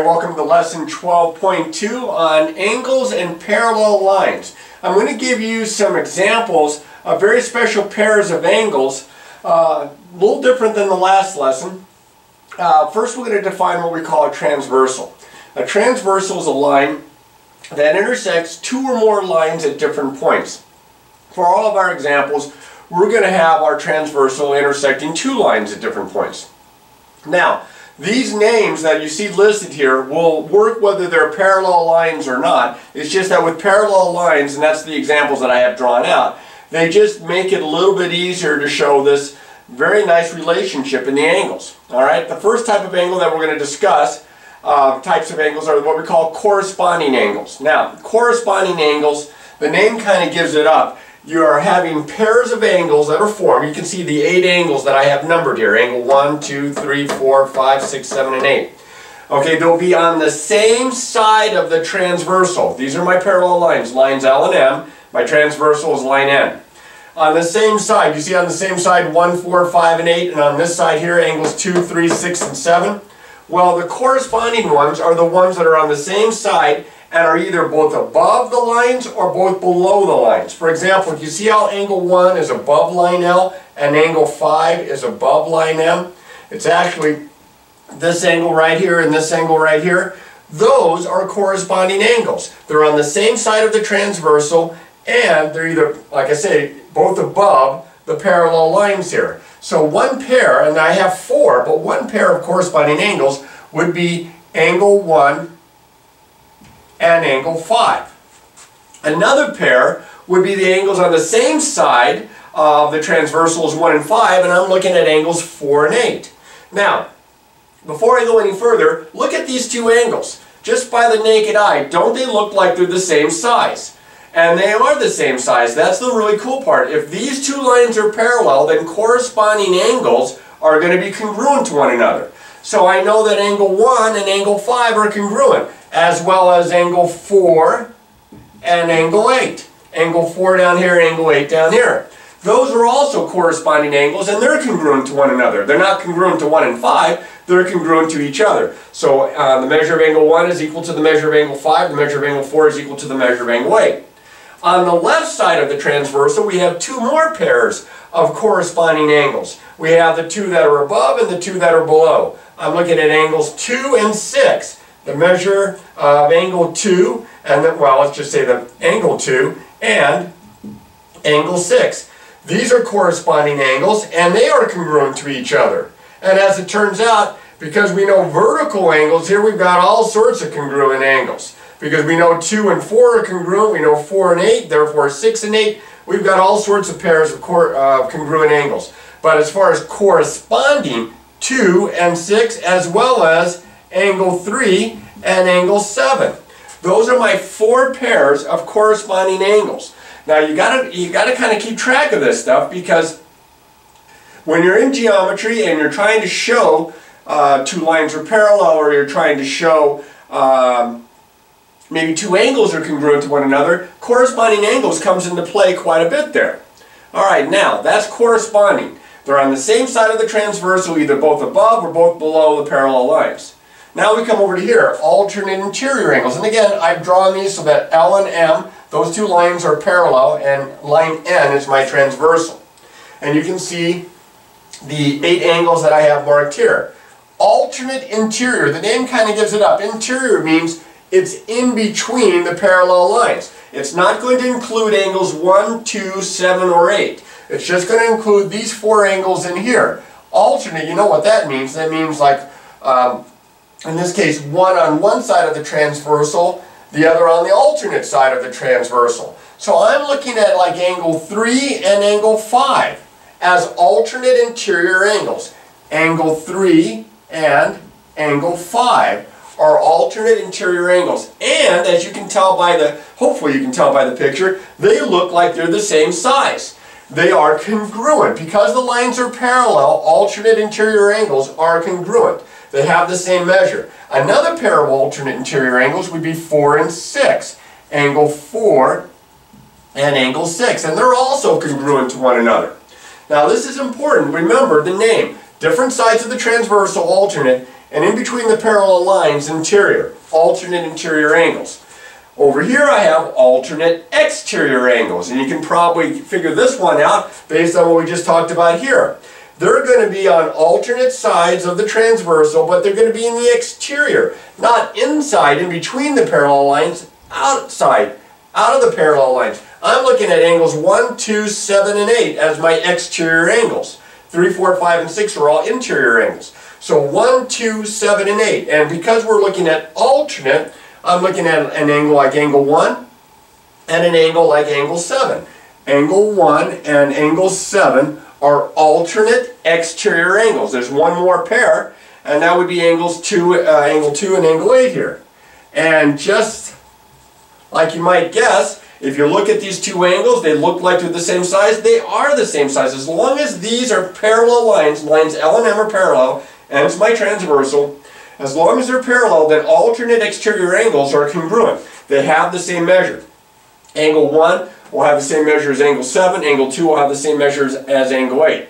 welcome to lesson 12.2 on angles and parallel lines. I'm going to give you some examples of very special pairs of angles, a little different than the last lesson. First we're going to define what we call a transversal. A transversal is a line that intersects two or more lines at different points. For all of our examples, we're going to have our transversal intersecting two lines at different points. Now, these names that you see listed here will work whether they're parallel lines or not. It's just that with parallel lines, and that's the examples that I have drawn out, they just make it a little bit easier to show this very nice relationship in the angles. Alright, the first type of angle that we're going to discuss, types of angles, are what we call corresponding angles. Now, corresponding angles, the name kind of gives it up. You are having pairs of angles that are formed. You can see the 8 angles that I have numbered here. Angle 1, 2, 3, 4, 5, 6, 7, and 8. Okay, they'll be on the same side of the transversal. These are my parallel lines, lines L and M. My transversal is line N. On the same side, you see on the same side 1, 4, 5, and 8, and on this side here, angles 2, 3, 6, and 7. Well, the corresponding ones are the ones that are on the same side and are either both above the lines or both below the lines. For example, you see how angle 1 is above line L and angle 5 is above line M? It's actually this angle right here and this angle right here. Those are corresponding angles. They're on the same side of the transversal and they're either, like I say, both above the parallel lines here. So one pair, and I have 4, but one pair of corresponding angles would be angle 1 and angle 5. Another pair would be the angles on the same side of the transversals 1 and 5, and I'm looking at angles 4 and 8. Now, before I go any further, look at these two angles. Just by the naked eye, don't they look like they're the same size? And they are the same size. That's the really cool part. If these two lines are parallel, then corresponding angles are going to be congruent to one another. So I know that angle 1 and angle 5 are congruent, as well as angle 4 and angle 8. Angle 4 down here, angle 8 down here. Those are also corresponding angles, and they're congruent to one another. They're not congruent to 1 and 5, they're congruent to each other. So the measure of angle 1 is equal to the measure of angle 5, the measure of angle 4 is equal to the measure of angle 8. On the left side of the transversal, we have two more pairs of corresponding angles. We have the two that are above and the two that are below. I'm looking at angles 2 and 6. The measure of angle 2, and then, well, let's just say the angle 2 and angle 6. These are corresponding angles, and they are congruent to each other. And as it turns out, because we know vertical angles, here we've got all sorts of congruent angles. Because we know 2 and 4 are congruent, we know 4 and 8, therefore 6 and 8, we've got all sorts of pairs of congruent angles. But as far as corresponding, 2 and 6, as well as angle 3 and angle 7. Those are my 4 pairs of corresponding angles. Now you gotta kind of keep track of this stuff, because when you're in geometry and you're trying to show two lines are parallel, or you're trying to show maybe two angles are congruent to one another, corresponding angles comes into play quite a bit there. Alright, now that's corresponding. They're on the same side of the transversal, either both above or both below the parallel lines. Now we come over to here, alternate interior angles. And again, I've drawn these so that L and M, those two lines are parallel, and line N is my transversal. And you can see the 8 angles that I have marked here. Alternate interior, the name kind of gives it up. Interior means it's in between the parallel lines. It's not going to include angles 1, 2, 7, or 8. It's just going to include these 4 angles in here. Alternate, you know what that means. That means, like, in this case, one on one side of the transversal, the other on the alternate side of the transversal. So I'm looking at like angle 3 and angle 5 as alternate interior angles. Angle 3 and angle 5 are alternate interior angles. And as you can tell by the, hopefully you can tell by the picture, they look like they're the same size. They are congruent. Because the lines are parallel, alternate interior angles are congruent. They have the same measure. Another pair of alternate interior angles would be 4 and 6. Angle 4 and angle 6. And they're also congruent to one another. Now this is important. Remember the name. Different sides of the transversal alternate, and in between the parallel lines, interior, alternate interior angles. Over here I have alternate exterior angles, and you can probably figure this one out based on what we just talked about here. They're going to be on alternate sides of the transversal, but they're going to be in the exterior, not inside, in between the parallel lines, outside, out of the parallel lines. I'm looking at angles 1, 2, 7, and 8 as my exterior angles. 3, 4, 5, and 6 are all interior angles. So 1, 2, 7, and 8. And because we're looking at alternate, I'm looking at an angle like angle 1 and an angle like angle 7. Angle 1 and angle 7 are alternate exterior angles. There's one more pair, and that would be angle 2 and angle 8 here. And just like you might guess, if you look at these two angles, they look like they're the same size. They are the same size. As long as these are parallel lines, lines L and M are parallel, and it's my transversal, as long as they're parallel, then alternate exterior angles are congruent. They have the same measure. Angle 1 will have the same measure as angle 7. Angle 2 will have the same measures as angle 8.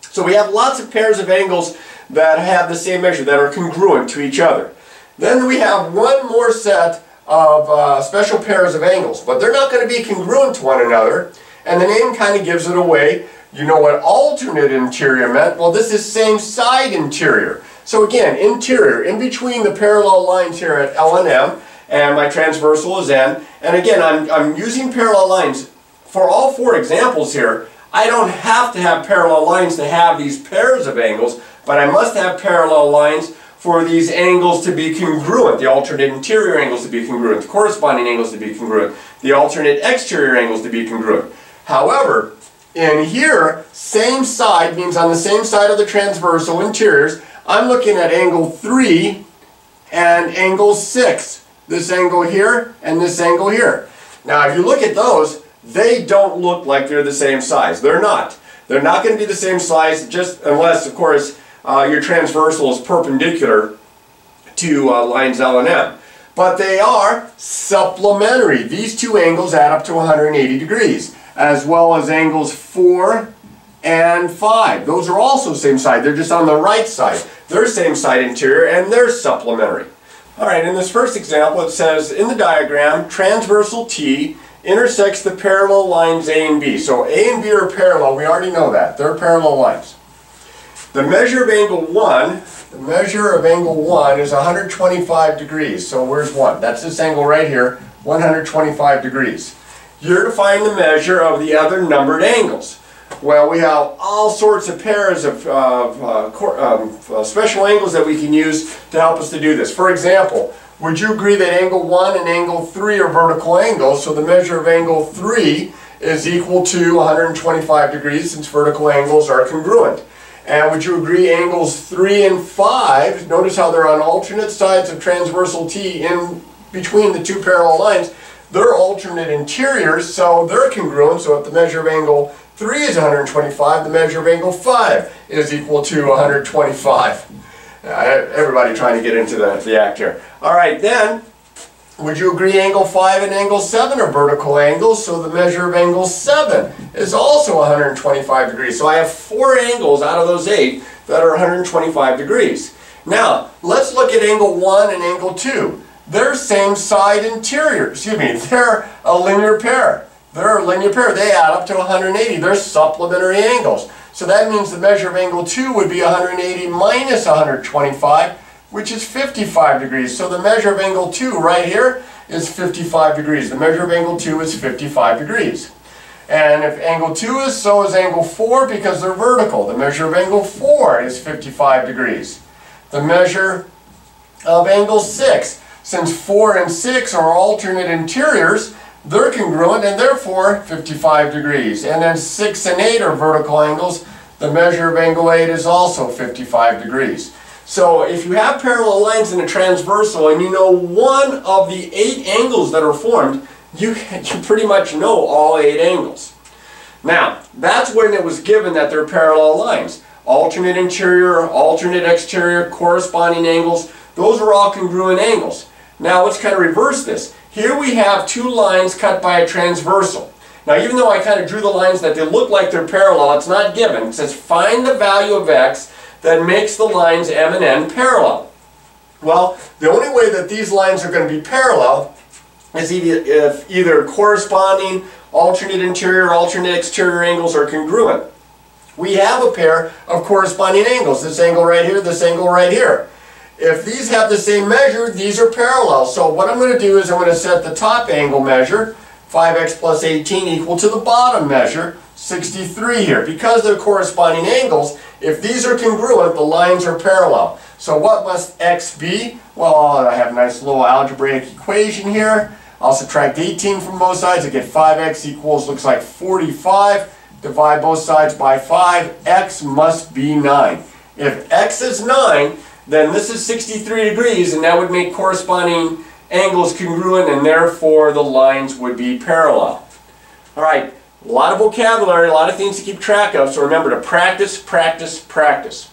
So we have lots of pairs of angles that have the same measure, that are congruent to each other. Then we have one more set of special pairs of angles, but they're not going to be congruent to one another, and the name kind of gives it away. You know what alternate interior meant? Well, this is same side interior. So again, interior, in between the parallel lines here at L and M, and my transversal is N. And again, I'm using parallel lines. For all four examples here, I don't have to have parallel lines to have these pairs of angles, but I must have parallel lines for these angles to be congruent, the alternate interior angles to be congruent, the corresponding angles to be congruent, the alternate exterior angles to be congruent. However, in here, same side means on the same side of the transversal interiors, I'm looking at angle 3 and angle 6. This angle here and this angle here. Now if you look at those, they don't look like they're the same size. They're not. They're not going to be the same size, just unless, of course, your transversal is perpendicular to lines L and M. But they are supplementary. These two angles add up to 180 degrees, as well as angles 4 and 5. Those are also same side. They're just on the right side. They're same side interior, and they're supplementary. Alright, in this first example it says, in the diagram, transversal T intersects the parallel lines A and B. So A and B are parallel, we already know that. They're parallel lines. The measure of angle 1, is 125 degrees. So where's 1? That's this angle right here, 125 degrees. You're to find the measure of the other numbered angles. Well, we have all sorts of pairs of special angles that we can use to help us to do this. For example, would you agree that angle 1 and angle 3 are vertical angles, so the measure of angle 3 is equal to 125 degrees since vertical angles are congruent? And would you agree angles 3 and 5, notice how they're on alternate sides of transversal T in between the two parallel lines, they're alternate interiors, so they're congruent, so if the measure of angle 3 is 125, the measure of angle 5 is equal to 125. Everybody trying to get into the act here. Alright, then, would you agree angle 5 and angle 7 are vertical angles, so the measure of angle 7 is also 125 degrees. So I have 4 angles out of those 8 that are 125 degrees. Now, let's look at angle 1 and angle 2. They're same side interiors. They're a linear pair. They're a linear pair. They add up to 180. They're supplementary angles. So that means the measure of angle 2 would be 180 minus 125, which is 55 degrees. So the measure of angle 2 right here is 55 degrees. The measure of angle 2 is 55 degrees. And if angle 2 is, so is angle 4 because they're vertical. The measure of angle 4 is 55 degrees. The measure of angle 6, since 4 and 6 are alternate interiors, they're congruent and therefore 55 degrees. And then 6 and 8 are vertical angles. The measure of angle 8 is also 55 degrees. So if you have parallel lines in a transversal and you know one of the 8 angles that are formed, you pretty much know all 8 angles. Now, that's when it was given that they're parallel lines. Alternate interior, alternate exterior, corresponding angles, those are all congruent angles. Now let's kind of reverse this. Here we have 2 lines cut by a transversal. Now even though I kind of drew the lines that they look like they're parallel, it's not given. It says find the value of x that makes the lines M and N parallel? Well, the only way that these lines are going to be parallel is if either corresponding alternate interior or alternate exterior angles are congruent. We have a pair of corresponding angles, this angle right here, this angle right here. If these have the same measure, these are parallel. So what I'm going to do is I'm going to set the top angle measure, 5x plus 18, equal to the bottom measure, 63 here. Because they're corresponding angles, if these are congruent, the lines are parallel. So what must x be? Well, I have a nice little algebraic equation here. I'll subtract 18 from both sides. I get 5x equals, looks like 45. Divide both sides by 5. X must be 9. If x is 9, then this is 63 degrees, and that would make corresponding angles congruent, and therefore the lines would be parallel. All right, a lot of vocabulary, a lot of things to keep track of, so remember to practice, practice, practice.